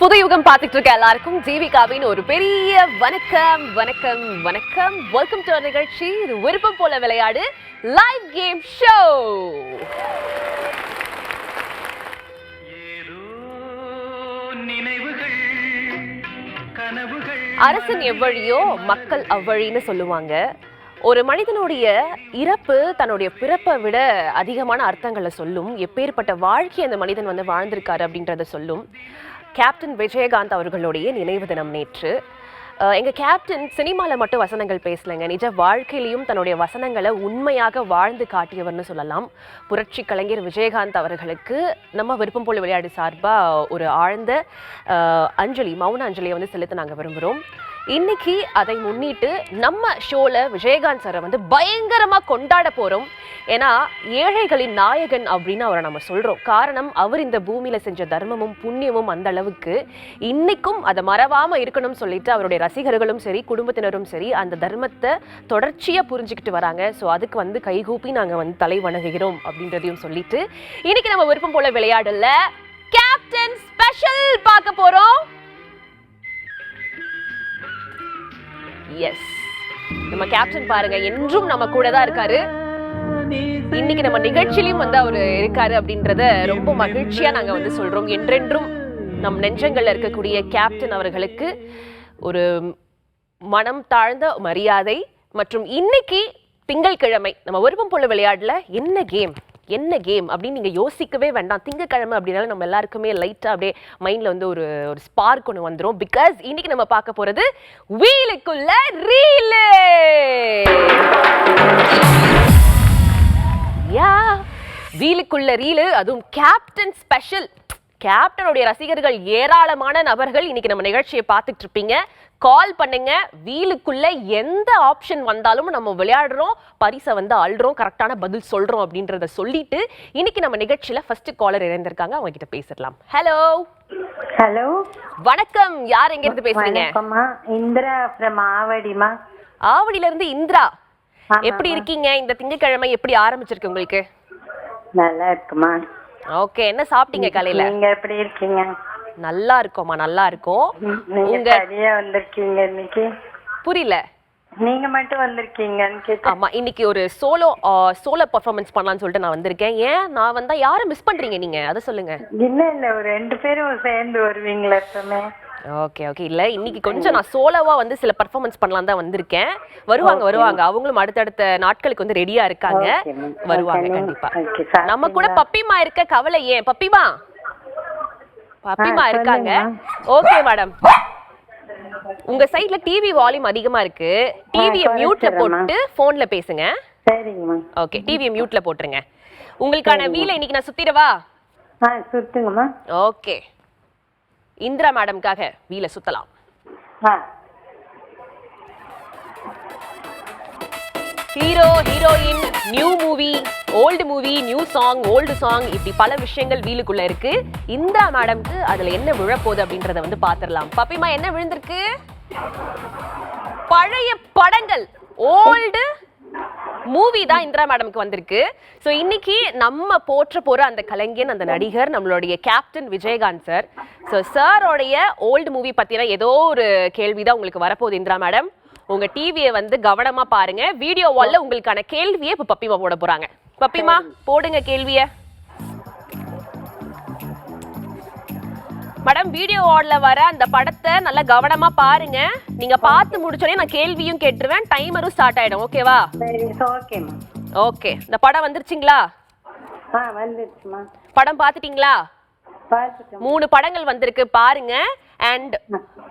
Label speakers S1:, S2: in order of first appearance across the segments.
S1: புதுயுகம் பார்த்துட்டு இருக்க எல்லாருக்கும் ஜீவிகாவின் ஒரு பெரிய வணக்கம் வணக்கம் வணக்கம். வெல்கம் டு நிகழ்ச்சி. இது விருப்பம் போல விளையாடு லைவ் கேம் ஷோ. அரசன் எவ்வழியோ மக்கள் அவ்வழின்னு சொல்லுவாங்க. ஒரு மனிதனுடைய இறப்பு தன்னுடைய பிறப்பை விட அதிகமான அர்த்தங்களை சொல்லும். எப்பேற்பட்ட வாழ்க்கை அந்த மனிதன் வந்து வாழ்ந்திருக்காரு அப்படின்றத சொல்லும். கேப்டன் விஜயகாந்த் அவர்களுடைய நினைவு தினம் நேற்று. எங்கள் கேப்டன் சினிமாவில் மட்டும் வசனங்கள் பேசலைங்க, நிஜ வாழ்க்கையிலையும் தன்னுடைய வசனங்களை உண்மையாக வாழ்ந்து காட்டியவர்னு சொல்லலாம். புரட்சி கலைஞர் விஜயகாந்த் அவர்களுக்கு நம்ம விருப்பம் போல விளையாடு சார்பாக ஒரு ஆழ்ந்த அஞ்சலி, மௌன அஞ்சலியை வந்து செலுத்த நாங்கள் விரும்புகிறோம். இன்னைக்கு அதை முன்னிட்டு நம்ம ஷோல விஜயகாந்த் சாரை வந்து பயங்கரமா கொண்டாட போறோம். ஏன்னா ஏழைகளின் நாயகன் அப்படின்னு அவரை நம்ம சொல்றோம். காரணம், அவர் இந்த பூமியில செஞ்ச தர்மமும் புண்ணியமும் அந்த அளவுக்கு இன்னைக்கும் அதை மறவாம இருக்கணும்னு சொல்லிட்டு அவருடைய ரசிகர்களும் சரி குடும்பத்தினரும் சரி அந்த தர்மத்தை தொடர்ச்சியா புரிஞ்சுக்கிட்டு வராங்க. ஸோ அதுக்கு வந்து கைகூப்பி நாங்க வந்து தலை வணங்குகிறோம் அப்படின்றதையும் சொல்லிட்டு இன்னைக்கு நம்ம விருப்பம் போல விளையாடல கேப்டன் ஸ்பெஷல் பார்க்க போறோம். எஸ், நம்ம கேப்டன் பாருங்க என்றும் நம்ம கூட தான் இருக்காரு. இன்னைக்கு நம்ம நிகழ்ச்சியிலும் வந்து அவர் இருக்காரு அப்படின்றத ரொம்ப மகிழ்ச்சியா நாங்க வந்து சொல்றோம். என்றென்றும் நம் நெஞ்சங்கள்ல இருக்கக்கூடிய கேப்டன் அவர்களுக்கு ஒரு மனம் தாழ்ந்த மரியாதை. மற்றும் இன்னைக்கு திங்கட்கிழமை நம்ம விருப்பம் போல விளையாடல என்ன கேம் அப்படின்னு நீங்க யோசிக்கவே வேண்டாம். திங்கட்கிழமை அப்படின்னால நம்ம எல்லாருக்குமே லைட்டா அப்படியே மைண்ட்ல வந்து ஒரு ஸ்பார்க் ஒன்று வந்துடும். பிகாஸ் இன்னைக்கு நம்ம பார்க்க போறது வீலுக்குள்ள ரீலு. வீலுக்குள்ள ரீலு, அதுவும் கேப்டன் ஸ்பெஷல். கேப்டனுடைய ரசிகர்கள் ஏராளமான நபர்கள் இன்னைக்கு நம்ம நிகழ்ச்சியை பார்த்துட்டு இருப்பீங்க. கால் பண்ணுங்க. வீலுக்குள்ள எந்த ஆப்ஷன் வந்தாலும் நம்ம விளையாடுறோம், பரிசை வந்து அள்ளுறோம், கரெக்டான பதில் சொல்றோம் அப்படின்றத சொல்லிட்டு இன்னைக்கு நம்ம நிகழ்ச்சியில ஃபர்ஸ்ட் காலர் இணைந்திருக்காங்க. அவங்க கிட்ட பேசிடலாம். ஹலோ
S2: ஹலோ
S1: வணக்கம். யார் எங்க இருந்து பேசுறீங்க?
S2: இந்திரா from ஆவடிமா.
S1: ஆவடியில இருந்து இந்திரா. எப்படி இருக்கீங்க? இந்த திங்கட்கிழமை எப்படி ஆரம்பிச்சிருக்கு உங்களுக்கு?
S2: நல்லா இருக்குமா.
S1: ஓகே, என்ன சாப்பிட்டீங்க காலையில?
S2: நீங்க எப்படி இருக்கீங்க?
S1: நல்லா இருக்கோமா, நல்லா இருக்கோம்.
S2: நீங்க சரியா வந்திருக்கீங்க இன்னைக்கு.
S1: புரியல.
S2: நீங்க மட்டும் வந்திருக்கீங்கன்னு கேட்டேன்.
S1: ஆமா, இன்னைக்கு ஒரு சோலோ பெர்ஃபார்மன்ஸ் பண்ணலாம்னு சொல்லிட்டு நான் வந்திருக்கேன். ஏன் நான் வந்தா யாரை மிஸ் பண்றீங்க நீங்க? அத சொல்லுங்க.
S2: இல்ல ஒரு ரெண்டு பேரும் சேர்ந்து வருவீங்களா எப்பவுமே?
S1: Okay okay. இல்ல இன்னைக்கு கொஞ்சம் நான் சோலோவா வந்து சில பெர்ஃபார்மன்ஸ் பண்ணலாம் தான் வந்திருக்கேன். வருவாங்க. அவங்களும் அடுத்தடுத்த நாட்களுக்கு வந்து ரெடியா இருக்காங்க. வருவாங்க கண்டிப்பா. நம்ம கூட பப்பிமா இருக்க, கவலை ஏன்? பப்பிமா இருக்காங்க. ஓகே மேடம், உங்க சைடுல டிவி வால்யூம் அதிகமா இருக்கு. டிவியை மியூட்ல போட்டு போன்ல பேசுங்க.
S2: சரிங்கம்மா.
S1: ஓகே, டிவியை மியூட்ல போட்டுருங்க. உங்களுக்கான வீலை இன்னைக்கு நான் சுத்திடவா?
S2: சுத்துங்கம்மா.
S1: ஓகே, இந்திரா மேடம்காக வீலை சுத்தலாம். Hero heroine, new movie, old movie, new song, old song, இப்படி பல விஷயங்கள் வீலுக்குள்ள இருக்கு. இந்திரா மேடம்க்கு அதுல என்ன விழப்போகுது அப்படின்றத வந்து பாத்திரலாம். பப்பிமா என்ன விழுந்திருக்கு? பழைய படங்கள், ஓல்டு மூவி தான் இந்திரா மேடம்க்கு வந்திருக்கு. ஸோ இன்னைக்கு நம்ம போற்ற போற அந்த கலைஞன், அந்த நடிகர் நம்மளுடைய கேப்டன் விஜயகாந்த் சார். ஸோ சாரோடைய ஓல்டு மூவி பத்தின ஏதோ ஒரு கேள்விதான் உங்களுக்கு வரப்போகுது இந்திரா மேடம். உங்க டிவியை வந்து கவனமா பாருங்க. வீடியோ வால்ல உங்களுக்கான கேள்வியை இப்ப பப்பிமா போட போறாங்க. பப்பிமா போடுங்க கேள்விய. மேடம், வீடியோ வால்ல வர அந்த படத்தை நல்லா கவனமா பாருங்க. நீங்க பார்த்து முடிச்சோடனே நான் கேள்வியும் கேட்டுருவேன், டைமரும் ஸ்டார்ட் ஆயிடும். ஓகேவா? ஓகே. இந்த படம் வந்துருச்சுங்களா?
S2: வந்துருச்சுமா.
S1: படம் பார்த்துட்டீங்களா? 3 படங்கள் வந்திருக்கு, பாருங்க. அண்ட்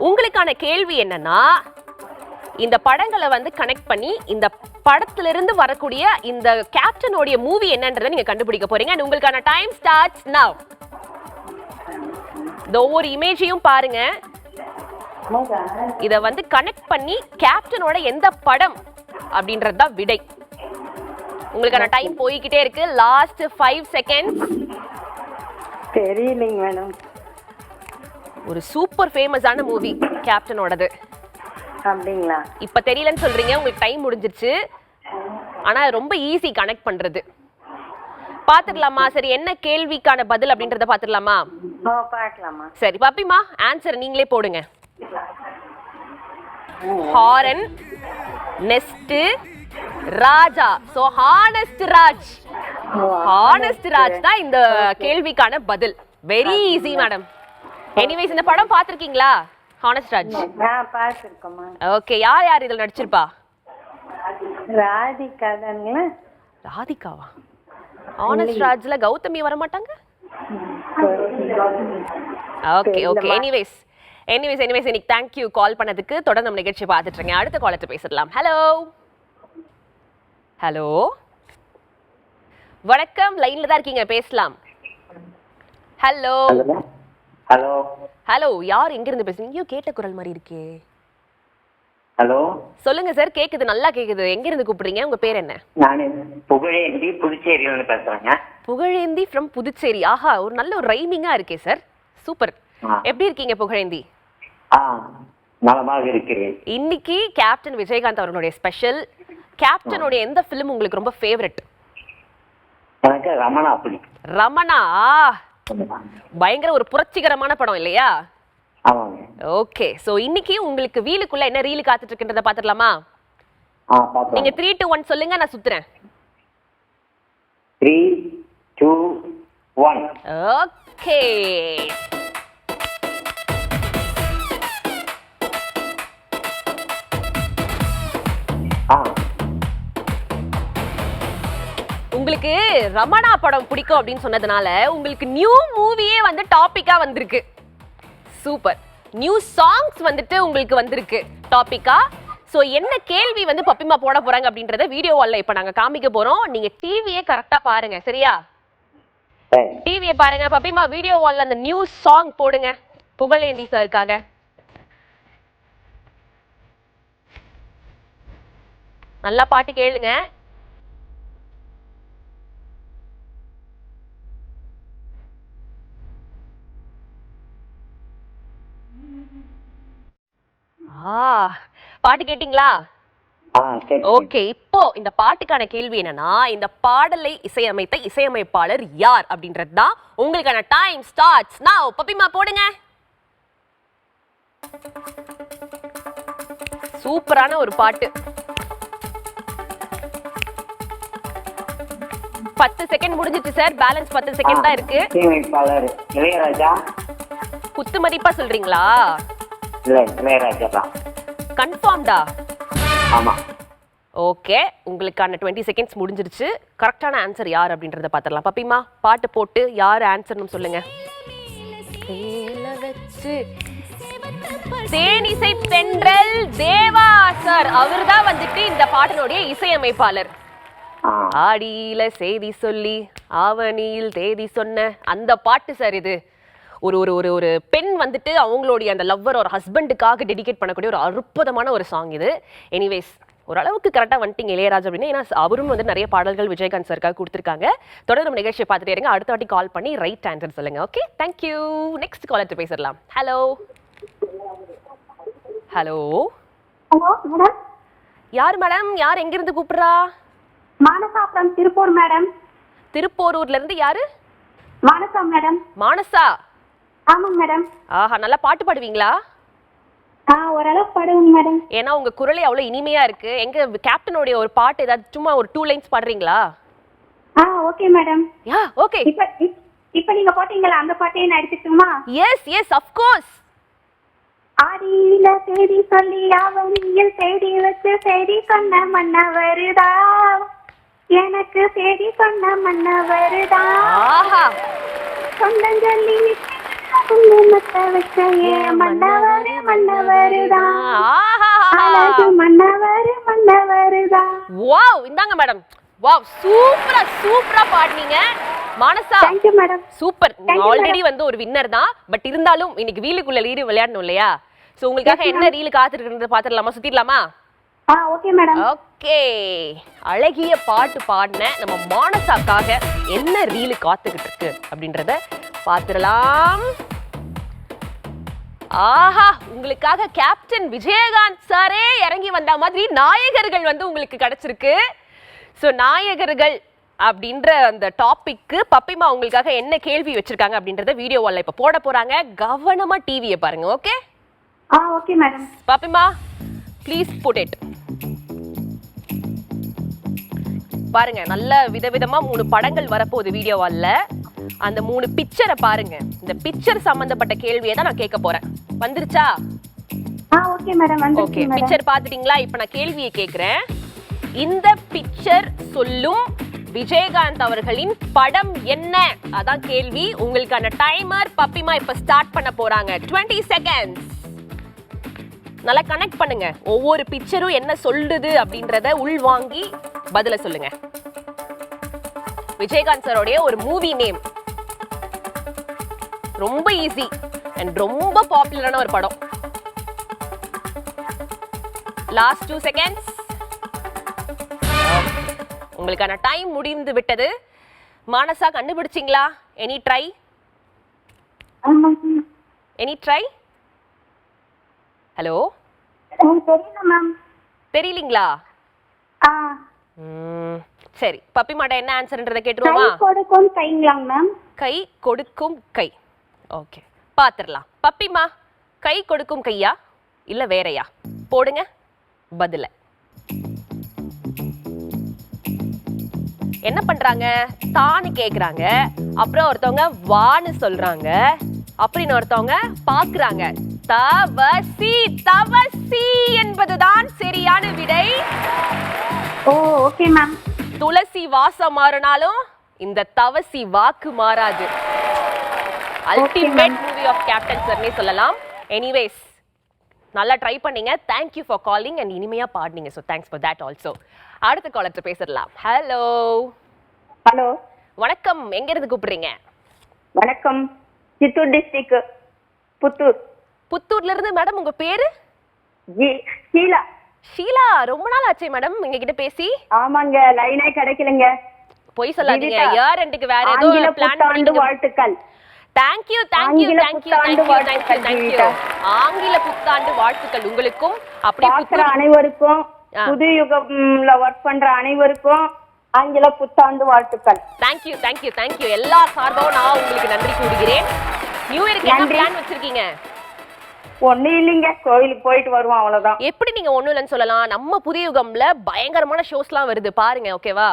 S1: உங்களுக்கான கேள்வி என்னன்னா, இந்த படங்களை வந்து கனெக்ட் பண்ணி இந்த படத்துல இருந்து வரக்கூடிய இந்த கேப்டனோட மூவி என்னன்றதை நீங்க கண்டுபிடிக்க போறீங்க. அண்ட் உங்களுக்கான டைம் ஸ்டார்ட்ஸ் நவ். இந்த ஒவ்வொரு இமேஜையும் பாருங்க. இத வந்து கனெக்ட் பண்ணி கேப்டனோட எந்த படம் அப்படின்றது தான் விடை. உங்களுக்கான டைம் போய்கிட்டே இருக்கு. Last 5 seconds.
S2: தெரியலங்க மேடம்.
S1: ஒரு சூப்பர் ஃபேமஸான மூவி கேப்டனோடது.
S2: அப்படிங்களா?
S1: இப்ப தெரியலன்னு சொல்றீங்க, உங்களுக்கு டைம் முடிஞ்சிருச்சு. ஆனா ரொம்ப ஈஸி கனெக்ட் பண்றது. பாத்துடலாமா? சரி, என்ன கேள்விக்கான பதில் அப்படின்றத பாத்துடலாமா?
S2: ஓ பார்க்கலாமா?
S1: சரி பப்பிமா, ஆன்சர் நீங்களே போடுங்க. Horn, nest, Raja. So honest Raj. Honest Raj தான் இந்த கேள்விக்கான பதில். Very easy madam. எனிவேஸ், இந்த படம் பாத்திருக்கீங்களா? ஹானஸ்ட் ராஜ்.
S2: பார்த்துருக்கோமா?
S1: ஓகே, யார் யார் இதுல நடிச்சிருப்பா?
S2: ராதிகா தானுங்களா?
S1: ராதிகாவா? ஹானஸ்ட் ராஜ்ல கௌதமி வர மாட்டாங்க? Okay okay. எனிவேஸ் இன்னைக்கு தேங்க்யூ கால் பண்ணதுக்கு. தொடர்ந்து நம்ம நிகழ்ச்சி பார்த்துட்டு இருக்கேன். அடுத்த காலத்தை பேசிடலாம். ஹலோ ஹலோ, வணக்கம். லைன்ல தான் இருக்கீங்க, பேசலாம். ஹலோ
S3: ஹலோ
S1: ஹலோ, யார் எங்க இருந்து பேசுறீங்க? ஐயோ, கேட்ட குரல் மாதிரி இருக்கே.
S3: ஹலோ,
S1: சொல்லுங்க சார். கேக்குது, நல்லா கேக்குது. எங்க இருந்து கூப்பிடுறீங்க? உங்க பேர் என்ன?
S3: நான் புகழேந்தி, புதுச்சேரியில இருந்து பேசுறேங்க.
S1: புகழேந்தி ஃப்ரம் புதுச்சேரி. ஆஹா, ஒரு நல்ல ஒரு ரைமிங்கா இருக்கே சார். சூப்பர். எப்படி இருக்கீங்க புகழேந்தி?
S3: நலமாக இருக்கிறேன்.
S1: இன்னைக்கு கேப்டன் விஜயகாந்த் அவர்களுடைய ஸ்பெஷல். கேப்டனுடைய எந்த ஃபிலிம் உங்களுக்கு ரொம்ப ஃபேவரட்?
S3: எனக்கு ரமணா பிடிக்கும்.
S1: ரமணா பயங்கர ஒரு புரட்சிகரமான படம் இல்லையா?
S3: ஆமாங்க.
S1: ஓகே, சோ இன்னைக்கு உங்களுக்கு வீலுக்குள்ள என்ன ரீல் காத்துட்டு இருக்குன்றத பாத்துடலாமா? நீங்க 3 2 1 சொல்லுங்க, நான் சுத்துறேன்.
S3: 3 2 1.
S1: ஓகே. உங்களுக்கு ரமணா படம் பிடிக்கும் அப்படின்னு சொன்னதுனால உங்களுக்கு நியூ மூவியே வந்து டாபிக்கா வந்திருக்கு. சூப்பர். நியூ சாங்ஸ் வந்துட்டு உங்களுக்கு வந்திருக்கு டாபிக்கா. சோ என்ன கேள்வி வந்து பப்பிமா போட போறாங்க அப்படின்றத வீடியோ வால்ல இப்ப நாங்க காமிக்க போறோம். நீங்க டிவியே கரெக்டா பாருங்க, சரியா? டிவியை பாருங்க. பப்பிமா, வீடியோ வால்ல அந்த நியூ சாங் போடுங்க புகழேந்தி சாருக்காக. நல்லா பாட்டு கேளுங்க. பாட்டு கேட்டீங்களா? ஓகே, இப்போ இந்த பாட்டுக்கான கேள்வி என்னன்னா, இந்த பாடலை இசையமைத்த இசையமைப்பாளர் யார் அப்படின்றது தான் உங்களுக்கான டைம் ஸ்டார்ட்ஸ் நவ. பப்பிமா போடுங்க. சூப்பரான ஒரு பாட்டு. 10 செகண்ட் முடிஞ்சிச்சு சார். பேலன்ஸ் 10 செகண்ட் தான் இருக்கு.
S3: இசையமைப்பாளர் இளையராஜா.
S1: குத்து மதிப்பா சொல்றீங்களா?
S3: இல்ல, இளையராஜா தான்.
S1: கன்ஃபார்ம்டா?
S3: ஆமா.
S1: ஓகே, உங்களுக்கான 20 செகண்ட்ஸ் முடிஞ்சிருச்சு. கரெக்டான ஆன்சர் யார் அப்படின்றத பாத்துடலாம். பப்பிமா, பாட்டு போட்டு யார் ஆன்சர்னு சொல்லுங்க. தேனிசை தென்றல் தேவா சார், அவர்தான் வந்துட்டு இந்த பாட்டினுடைய இசையமைப்பாளர். ஆடியில செய்தி சொல்லி ஆவணியில் தேதி சொன்ன அந்த பாட்டு சார் இது. ஒரு ஒரு ஒரு ஒரு பெண் வந்துட்டு அவங்களுடைய அந்த லவ்வர் ஒரு ஹஸ்பண்டுக்காக டெடிகேட் பண்ணக்கூடிய ஒரு அற்புதமான ஒரு சாங் இது. எனிவேஸ், ஓரளவுக்கு கரெக்டாக வந்துட்டீங்க இளையராஜா அப்படின்னா. ஏன்னா அவரும் வந்து நிறைய பாடல்கள் விஜயகாந்த் சாருக்காக கொடுத்துருக்காங்க. தொடர்ந்து நம்ம நிகழ்ச்சியை பார்த்துட்டே இருங்க. அடுத்த வாட்டி கால் பண்ணி ரைட் ஆன்சர் சொல்லுங்க. Okay, thank you. நெக்ஸ்ட் காலர் பேசிடலாம். Hello hello
S4: hello madam.
S1: யார் மேடம்? யார் எங்கிருந்து கூப்பிடுறா?
S4: Manasa from Tiruppur madam.
S1: திருப்போரூர்ல இருந்து யாரு?
S4: மானசா மேடம்.
S1: மானசா?
S4: ஆமாங்க மேடம்.
S1: ஆஹா, நல்லா பாட்டு பாடுவீங்களா?
S4: ஓரளவு பாடுவேங்க மேடம்.
S1: ஏன்னா உங்க குரலே அவ்வளவு இனிமையா இருக்கு. எங்க கேப்டனுடைய ஒரு பாட்டு ஏதாவது சும்மா ஒரு 2 லைன்ஸ் பாடுறீங்களா?
S4: Okay madam.
S1: Yeah, okay.
S4: இப்ப நீங்க போட்டீங்களா அந்த பாட்டையே நான் எடுத்துட்டுமா?
S1: Yes yes, of course.
S4: ஆடியில செய்தி சொல்லி ஆவணியில் செய்தி வச்சு செய்தி சொன்ன மன்ன வருதா, எனக்கு செய்தி சொன்ன மன்ன வருதா.
S1: ஆஹா,
S4: சொந்தம் சொல்லி மத்த வச்ச மன்னவரு மன்னவருதா, அழகு மன்னவரு மன்னவருதா.
S1: வாவ், இந்தாங்க மேடம். வாவ், சூப்பரா பாடுனீங்க Manasa.
S4: Thank you madam.
S1: Super. Already வந்து ஒரு வின்னர் தான். பட் இருந்தாலும் இன்னைக்கு வீலுக்குள்ள லீடு விளையாடணும் இல்லையா? சோ உங்களுக்காக என்ன ரீல் காத்துட்டு பாத்துடலாமா? சுத்திடலாமா?
S4: Okay madam.
S1: ஓகே, அழகிய பாட்டு பாடின நம்ம மானசாக்காக என்ன ரீல் காத்துக்கிட்டு இருக்கு அப்படின்றத பாத்துடலாம். ஆஹா, உங்களுக்காக கேப்டன் விஜயகாந்த் சாரே இறங்கி வந்த மாதிரி நாயகர்கள் வந்து உங்களுக்கு கிடைச்சிருக்கு. சோ நாயகர்கள் அப்படின்ற அந்த டாபிக்கு பப்பிமா உங்களுக்காக என்ன கேள்வி வச்சிருக்காங்க அப்படின்றத வீடியோ வால்ல இப்ப போட போறாங்க. கவனமா டிவியை பாருங்க. Okay
S4: okay madam.
S1: பப்பிமா ப்ளீஸ் புட் இட். பாருங்க, நல்ல விதவிதமா 3 படங்கள் வரப்போகுது வீடியோ வால்ல. அந்த 3 பிக்சரை பாருங்க. இந்த பிக்சர் சம்பந்தப்பட்ட கேள்வியை தான் நான் கேட்க போறேன். வந்துருச்சா?
S4: Okay madam.
S1: ஓகே, பிக்சர் பாத்துட்டீங்களா? இப்ப நான் கேள்வியை கேக்குறேன். இந்த பிக்சர் சொல்லும் விஜயகாந்த் அவர்களின் படம் என்ன? அதான் கேள்வி. உங்களுக்கான டைமர் பப்பிமா இப்ப ஸ்டார்ட் பண்ண போறாங்க. 20 செகண்ட்ஸ். நல்லா கனெக்ட் பண்ணுங்க. ஒவ்வொரு பிக்சரும் என்ன சொல்லுது அப்படின்றத உள்வாங்கி பதில சொல்லுங்க. விஜயகாந்த் சாரோடைய ஒரு மூவி நேம். ரொம்ப ஈஸி அண்ட் ரொம்ப பாப்புலரான ஒரு படம். Last 2 seconds. உங்களுக்கான டைம் முடிந்து விட்டது. மானசா கண்டுபிடிச்சிங்களா? Any try? Any try? Hello,
S4: தெரியல மேம்.
S1: தெரியலீங்களா? சரி, பப்பி மாட்டா என்ன ஆன்சர்ன்றதை கேட்டுருவோமா?
S4: கை கொடுக்கும் கைங்களாங்க மேம்.
S1: கை கொடுக்கும் கை. ஓகே, பாத்துடலாம். பப்பிமா, கை கொடுக்கும் கையா இல்ல வேறையா? போடுங்க பதில. என்ன பண்றாங்க? தான்னு கேக்குறாங்க. அப்புறம் ஒருத்தவங்க வான்னு சொல்றாங்க. அப்படின்னு ஒருத்தவங்க பாக்குறாங்க. தவசி. தவசி என்பதுதான் சரியான விடை.
S4: Okay ma'am.
S1: துளசி வாசம் மாறினாலும் இந்த தவசி வாக்கு மாறாது. அல்டிமேட் மூவி ஆஃப் கேப்டன் சார்னே சொல்லலாம். எனிவேஸ், நல்லா ட்ரை பண்ணீங்க. தேங்க்யூ ஃபார் காலிங் அண்ட் இனிமையா பாடுனீங்க. So thanks for that also. அடுத்த காலர் பேசலாம். ஹலோ.
S4: ஹலோ,
S1: வணக்கம். எங்க இருந்து கூப்பிடுறீங்க?
S4: வணக்கம். சித்தூர் டிஸ்ட்ரிக்ட், புத்தூர்.
S1: புத்தூர்ல இருந்து. மேடம், உங்க பேரு?
S4: ஷீலா.
S1: ஷீலா, ரொம்ப நாள் ஆச்சே மேடம் உங்க கிட்ட பேசி.
S4: ஆமாங்க, லைனே கிடைக்கலங்க.
S1: போய் சொல்லாதீங்க. இயர் எண்டுக்கு வேற ஏதோ பிளான் பண்ணி.
S4: வாழ்த்துக்கள்.
S1: Thank you thank you thank you thank you thank you thank you. ஆங்கில புத்தாண்டு வாழ்த்துக்கள் உங்களுக்கும். அப்படியே
S4: பார்க்குற அனைவருக்கும், புது யுகம்ல ஒர்க் பண்ற அனைவருக்கும் ஆங்கில புத்தாண்டு வாழ்த்துக்கள்.
S1: Thank you thank you thank you. எல்லா சார்பாகவும் நான் உங்களுக்கு நன்றி கூறுகிறேன். நியூ இயருக்கு என்ன பிளான் வச்சிருக்கீங்க?
S4: ஒண்ணும் இல்லைங்க, கோயிலுக்கு போயிட்டு வருவோம், அவ்வளவுதான்.
S1: எப்படி நீங்க ஒண்ணும் இல்லைன்னு சொல்லலாம்? நம்ம புதிய யுகம்ல பயங்கரமான ஷோஸ்லாம் வருது பாருங்க. ஓகேவா?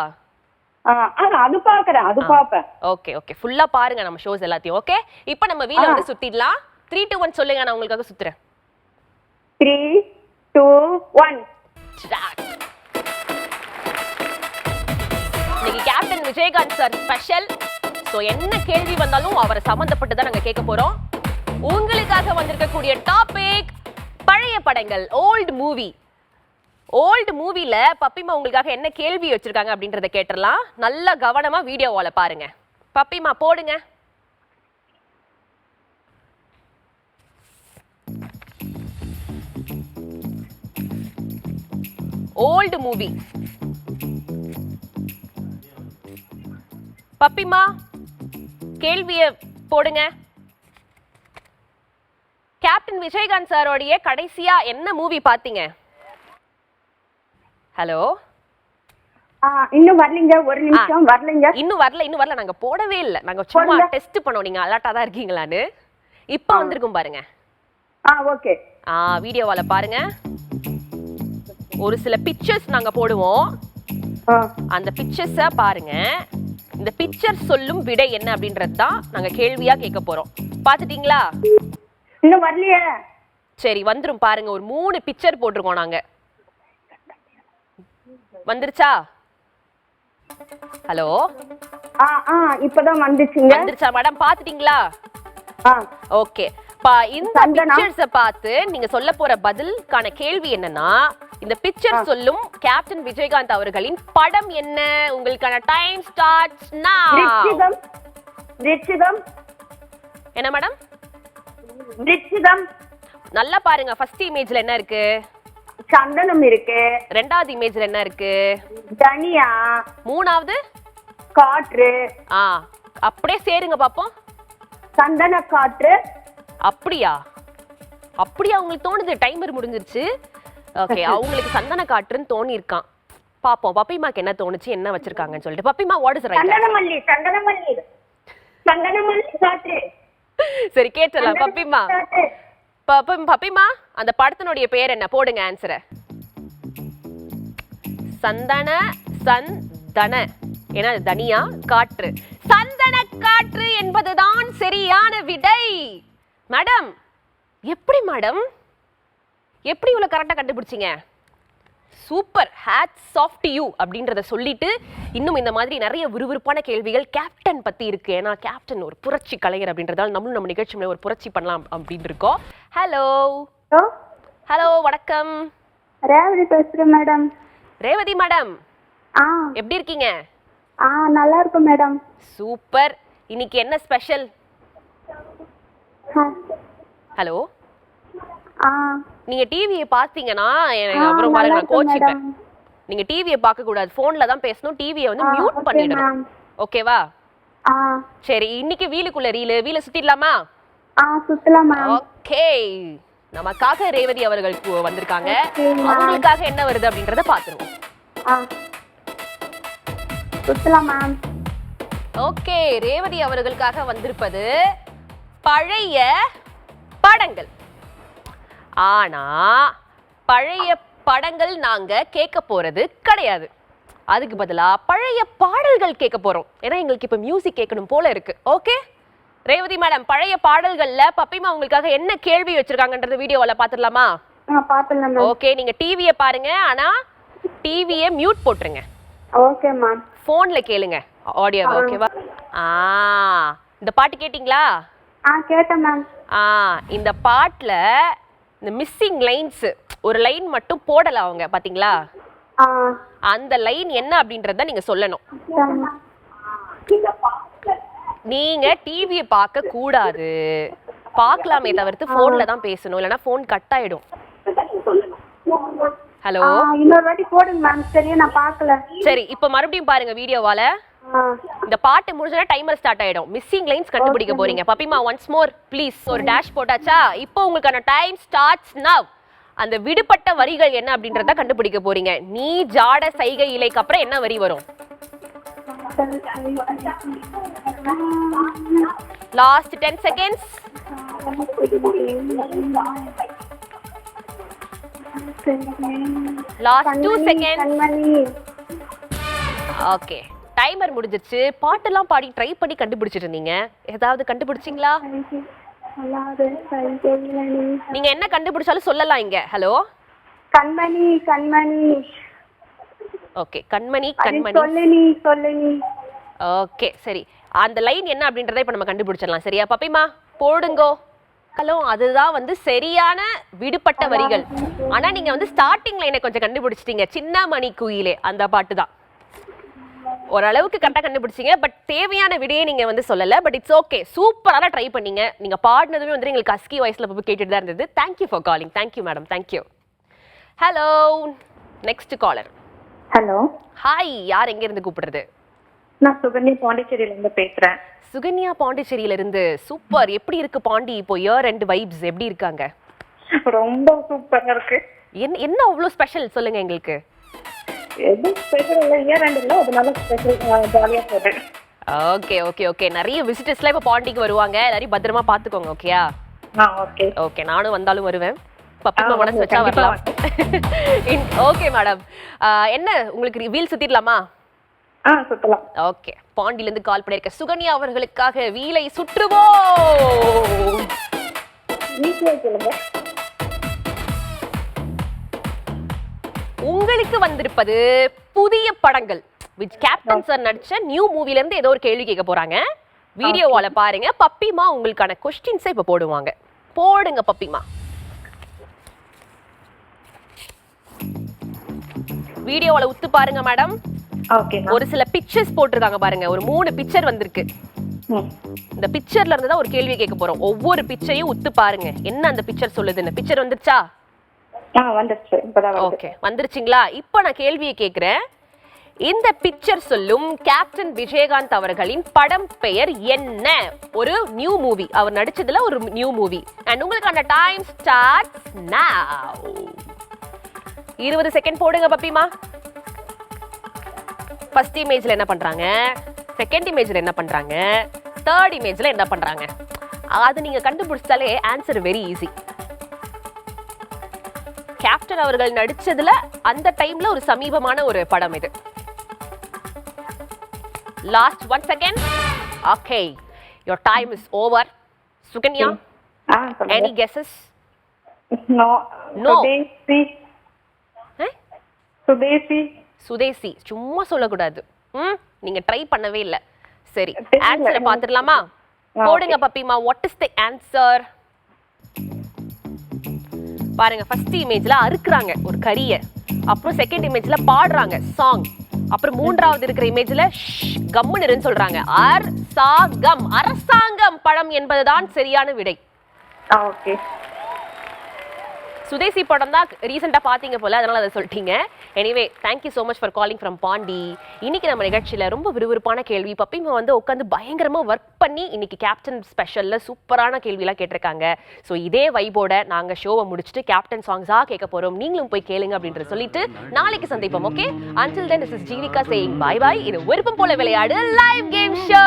S4: அது பாக்குறேன், அது பாப்பேன்.
S1: ஓகே ஓகே, ஃபுல்லா பாருங்க நம்ம ஷோஸ் எல்லாத்தையும். ஓகே, இப்போ நம்ம வீல வந்து சுத்திடலாம். 3 2 1 சொல்லுங்க, நான் உங்களுக்காக சுத்துறேன்.
S4: 3 2 1.
S1: இன்னைக்கு captain Vijayakanth sir special. So என்ன கேள்வி வந்தாலும் அவரை சம்பந்தப்பட்டு தான் நாங்க கேட்க போறோம். உங்களுக்காக வந்திருக்கக்கூடிய டாபிக் பழைய படங்கள், ஓல்ட் மூவி. ஓல்டு மூவில பப்பிமா உங்களுக்காக என்ன கேள்வி வச்சிருக்காங்க அப்படின்றத கேட்டுறலாம். நல்ல கவனமா வீடியோ வால பாருங்க. பப்பிமா போடுங்க. Old movie. பப்பிமா கேள்விய போடுங்க. கேப்டன் விஜயகாந்த் சாரோடைய கடைசியா என்ன மூவி பாத்தீங்க? ஹலோ.
S4: இன்னும் வரலங்க, ஒரு நிமிஷம் வரலங்க.
S1: இன்னும் வரல நாங்க போடவே இல்ல. நாங்க சும்மா டெஸ்ட் பண்ணோம் நீங்க அலர்ட்டா தான் இருக்கீங்களான்னு. இப்போ வந்திருக்கும் பாருங்க.
S4: ஓகே.
S1: வீடியோ வால பாருங்க. ஒரு சில பிக்சர்ஸ் நாங்க போடுவோம். அந்த பிக்சர்ஸ பாருங்க. இந்த பிக்சர் சொல்லும் விடை என்ன அப்படின்றது தான் நாங்க கேள்வியா கேட்க போறோம். பாத்துட்டீங்களா?
S4: இன்னும் வரலையே.
S1: சரி, வந்துரும் பாருங்க. ஒரு 3 பிக்சர் போட்டிருக்கோம் நாங்க. வந்துருச்சா? ஹலோ.
S4: இப்பதான் வந்துச்சுங்க.
S1: வந்துருச்சா மேடம்? பாத்துட்டீங்களா? ஓகே. இந்த பிக்சர்ஸ பார்த்து நீங்க சொல்ல போற பதிலுக்கான கேள்வி என்னன்னா, இந்த பிக்சர் சொல்லும் கேப்டன் விஜயகாந்த் அவர்களின் படம் என்ன? உங்களுக்கான டைம் ஸ்டார்ட்ஸ் நவ.
S4: ரிச்சிதம்.
S1: என்ன மேடம்?
S4: ரிச்சிதம்.
S1: நல்லா பாருங்க. ஃபர்ஸ்ட் இமேஜ்ல என்ன இருக்கு?
S4: சந்தனம் இருக்கு.
S1: ரெண்டாவது இமேஜ்ல என்ன இருக்கு?
S4: தனியா.
S1: மூணாவது
S4: காற்று.
S1: அப்படியே சேருங்க பாப்போம்.
S4: சந்தன காற்று.
S1: அப்படியா? உங்களுக்கு தோணுது? டைமர் முடிஞ்சிருச்சு. ஓகே, அவங்களுக்கு சந்தன காற்றுன்னு தோணி இருக்கான். பாப்போம் பப்பிமாக்கு என்ன தோணுச்சு, என்ன வச்சிருக்காங்கன்னு சொல்லிட்டு. பப்பிமா, வாட் இஸ் ரைட்?
S4: சந்தனமல்லி சந்தனமல்லி சந்தனமல்லி காற்று.
S1: சரி கேட்டலாம் பப்பிமா. பப்பிமா, அந்த படத்தினுடைய பேர் என்ன? போடுங்க ஆன்சரை. சந்தன சந்தன, ஏன்னா தனியா காற்று, சந்தன காற்று என்பதுதான் சரியான விடை. மேடம், எப்படி மேடம், எப்படி இவ்வளவு கரெக்டா கண்டுபிடிச்சீங்க? Super, hats off to you அப்படின்றத சொல்லிட்டு, இன்னும் இந்த மாதிரி நிறைய விறுவிறுப்பான கேள்விகள் கேப்டன் பத்தி இருக்கு. ஏன்னா கேப்டன் ஒரு புரட்சி கலைஞர் அப்படின்றதால நம்மளும் நம்ம நிகழ்ச்சியில ஒரு புரட்சி பண்ணலாம் அப்படின்னு இருக்கோம். ஹலோ ஹலோ, வணக்கம்.
S4: ரேவதி பேசுறேன் மேடம்.
S1: ரேவதி மேடம், எப்படி இருக்கீங்க?
S4: நல்லா இருக்கும் மேடம்.
S1: சூப்பர். இன்னைக்கு என்ன ஸ்பெஷல்? ஹலோ, நீங்க டிவியை பார்த்தீங்கன்னா அப்புறம் நான் கோச்சிப்பேன். நீங்க டிவியை பார்க்க கூடாது, போன்ல தான் பேசணும். டிவியை வந்து மியூட் பண்ணிடணும், ஓகேவா? சரி, இன்னைக்கு வீலுக்குள்ள வீல சுத்திடலாமா?
S4: சுத்தலாம்.
S1: ஓகே, நமக்காக ரேவதி அவர்கள் வந்திருக்காங்க. அவங்களுக்காக என்ன வருது அப்படின்றத பாத்துருவோம். ஓகே, ரேவதி அவர்களுக்காக வந்திருப்பது பழைய படங்கள். ஆனா பழைய படங்கள் நாங்க கேட்க போறது கிடையாது. அதுக்கு பதிலா பழைய பாடல்கள் கேட்க போறோம். ஏன்னா எங்களுக்கு இப்ப மியூசிக் கேட்கணும் போல இருக்கு. ஓகே ரேவதி மேடம், பழைய பாடல்கள்ல பப்பிமா உங்களுக்காக என்ன கேள்வி வச்சிருக்காங்கன்றது வீடியோல பாத்துடலாமா? ஓகே, நீங்க டிவியை பாருங்க, ஆனா டிவியை மியூட் போட்டுருங்க.
S4: Okay ma'am.
S1: போன்ல கேளுங்க ஆடியோவை, ஓகேவா? இந்த பாட்டு கேட்டிங்களா?
S4: கேட்டேன் மேம்.
S1: இந்த பாட்டுல இந்த மிஸ்ஸிங் லைன்ஸ், ஒரு லைன் மட்டும் போடல அவங்க, பாத்தீங்களா? அந்த லைன் என்ன அப்படின்றத நீங்க சொல்லணும். நீங்க டிவியை பார்க்க கூடாது, பார்க்கலாமே தவிர்த்து போன்ல தான் பேசணும், இல்லைன்னா போன் கட் ஆயிடும். ஹலோ,
S4: இன்னொரு வாட்டி போடுங்க மேம். சரியா, நான் பார்க்கல.
S1: சரி, இப்ப மறுபடியும் பாருங்க வீடியோவால. இந்த பாட்டு முடிஞ்சா டைமர் ஸ்டார்ட் ஆயிடும். மிஸ்ஸிங் லைன்ஸ் கண்டுபிடிக்க போறீங்க. பப்பிமா, ஒன்ஸ் மோர் ப்ளீஸ். ஒரு டேஷ் போட்டாச்சா? இப்போ உங்களுக்கான டைம் ஸ்டார்ட்ஸ் நவ். அந்த விடுபட்ட வரிகள் என்ன அப்படின்றத கண்டுபிடிக்க போறீங்க. நீ ஜாட சைகை இலைக்கு அப்புறம் என்ன வரி வரும்? Last 10 seconds. Last 2 seconds. Okay, timer முடிஞ்சிருச்சு. பாட்டெல்லாம் பாடி ட்ரை பண்ணி கண்டுபிடிச்சிட்டு இருந்தீங்க. ஏதாவது கண்டுபிடிச்சிங்களா? நீங்க என்ன கண்டுபிடிச்சாலும் சொல்லலாம் இங்க. ஹலோ,
S4: கண்மணி கண்மணி.
S1: ஓகே, கண்மணி கண்மணி.
S4: சொல்லி.
S1: ஓகே, சரி. அந்த லைன் என்ன அப்படின்றத இப்ப நம்ம கண்டுபிடிச்சிடலாம். சரியா பப்பிமா? போடுங்கோ. ஹலோ, அதுதான் வந்து சரியான விடுபட்ட வரிகள். ஆனா நீங்க வந்து ஸ்டார்டிங் லைனை கொஞ்சம் கண்டுபிடிச்சிட்டீங்க. சின்னமணி குயிலே, அந்த பாட்டு தான். ஓரளவுக்கு கரெக்டாக கண்டுபிடிச்சிங்க. பட் தேவையான விடையை நீங்க வந்து சொல்லல. பட் இட்ஸ் ஓகே, சூப்பராக ட்ரை பண்ணீங்க. நீங்க பாடினதுமே வந்து எங்களுக்கு அஸ்கி வாய்ஸ்ல போய் கேட்டுட்டு தான் இருந்தது. Thank you for calling. Thank you madam, thank you. Hello, next caller.
S2: Hello,
S1: hi, யார் எங்க இருந்து கூப்பிடுறது?
S2: நான் சுகன்யா பாண்டிச்சேரியில இருந்து பேசுறேன்.
S1: சுகன்யா பாண்டிச்சேரியில இருந்து. சூப்பர். எப்படி இருக்கு பாண்டி இப்போ? இயர் எண்ட் வைப்ஸ் எப்படி இருக்காங்க?
S2: ரொம்ப சூப்பரா இருக்கு.
S1: என்ன அவ்வளோ ஸ்பெஷல் சொல்லுங்க எங்களுக்கு.
S2: எது ஸ்பெஷல் இல்லை, இயர் எண்ட் இல்லை, அதனால ஸ்பெஷல் ஜாலியா போகுது.
S1: Okay okay okay. நிறைய விசிட்டர்ஸ்லாம் இப்போ பாண்டிக்கு வருவாங்க. எல்லாரையும் பத்திரமா பாத்துக்கோங்க. ஓகேயா?
S2: ஓகே
S1: ஓகே, நானும் வந்தாலும் வருவேன். பப்பிமா மனசு வச்சா வரலாம். ஓகே மேடம், என்ன உங்களுக்கு வீல் சுத்திடலாமா?
S2: சுத்தலாம்.
S1: ஓகே, பாண்டில இருந்து கால் பண்ணிருக்க சுகன்யா அவர்களுக்காக வீலை சுற்றுவோம். உங்களுக்கு வந்திருப்பது புதிய படங்கள். கேப்டன் சார் நடிச்ச நியூ மூவில இருந்து ஏதோ ஒரு கேள்வி கேட்க போறாங்க. வீடியோவால பாருங்க. பப்பிமா உங்களுக்கான கொஸ்டின்ஸை இப்ப போடுவாங்க. போடுங்க பப்பிமா. வீடியோவால உத்து பாருங்க மேடம். ஒரு சில பிக்சர்ஸ் போட்டிருக்காங்க பாருங்க. ஒரு 3 பிக்சர் வந்திருக்கு. இந்த பிக்சர்ல இருந்து தான் ஒரு கேள்வி கேட்க போறோம். ஒவ்வொரு பிக்சரையும் உத்து பாருங்க, என்ன அந்த பிக்சர் சொல்லுதுன்னு. பிக்சர் வந்துருச்சா?
S2: வந்துருச்சு. இப்பதான் வருது.
S1: ஓகே, வந்துருச்சுங்களா? இப்போ நான் கேள்வியை கேட்கிறேன். இந்த பிக்சர் சொல்லும் கேப்டன் விஜயகாந்த் அவர்களின் படம் பெயர் என்ன? ஒரு நியூ மூவி, அவர் நடிச்சதுல ஒரு நியூ மூவி. அண்ட் உங்களுக்கான டைம் ஸ்டார்ட்ஸ் நவ. 20 செகண்ட் போடுங்க பப்பிமா. ஃபர்ஸ்ட் இமேஜ்ல என்ன பண்றாங்க, செகண்ட் இமேஜ்ல என்ன பண்றாங்க, தேர்ட் இமேஜ்ல என்ன பண்றாங்க, அது நீங்க கண்டுபிடிச்சாலே ஆன்சர் வெரி ஈஸி. கேப்டன் அவர்கள் நடிச்சதுல அந்த டைம்ல ஒரு சமீபமான ஒரு படம் இது. Last 1 second. Okay, your time is over. Sukanya, any guesses?
S4: No.
S1: No. சுதேசி சும்மா சொல்லக்கூடாது. நீங்க ட்ரை பண்ணவே இல்ல. சரி, ஆன்சரை பாத்துடலாமா? போடுங்க பப்பிமா. What is the answer? பாருங்க, ஃபர்ஸ்ட் இமேஜ்ல அறுக்குறாங்க ஒரு கரிய, அப்புறம் செகண்ட் இமேஜ்ல பாடுறாங்க சாங், அப்புறம் மூன்றாவது இருக்கிற இமேஜ்ல கம்முன்னு சொல்றாங்க. அரசாங்கம் படம் என்பதுதான் சரியான விடை.
S4: ஓகே.
S1: சுதேசி படம் தான் ரீசெண்டா பாத்தீங்க போல, அதனால அதை சொல்லிட்டீங்க. Anyway, thank you so much for calling from Pondy. இன்னைக்கு நம்ம நிகழ்ச்சியில ரொம்ப விறுவிறுப்பான கேள்வி, பப்பிமா வந்து உட்காந்து பயங்கரமா ஒர்க் பண்ணி இன்னைக்கு கேப்டன் ஸ்பெஷல்ல சூப்பரான கேள்வியெல்லாம் கேட்டிருக்காங்க. ஸோ இதே வைபோட நாங்க ஷோவை முடிச்சுட்டு கேப்டன் சாங்ஸா கேட்க போறோம். நீங்களும் போய் கேளுங்க அப்படின்ற சொல்லிட்டு நாளைக்கு சந்திப்போம். Okay, until then this is Jeevika saying bye bye. இது விருப்பம் போல விளையாடு லைவ் கேம் ஷோ.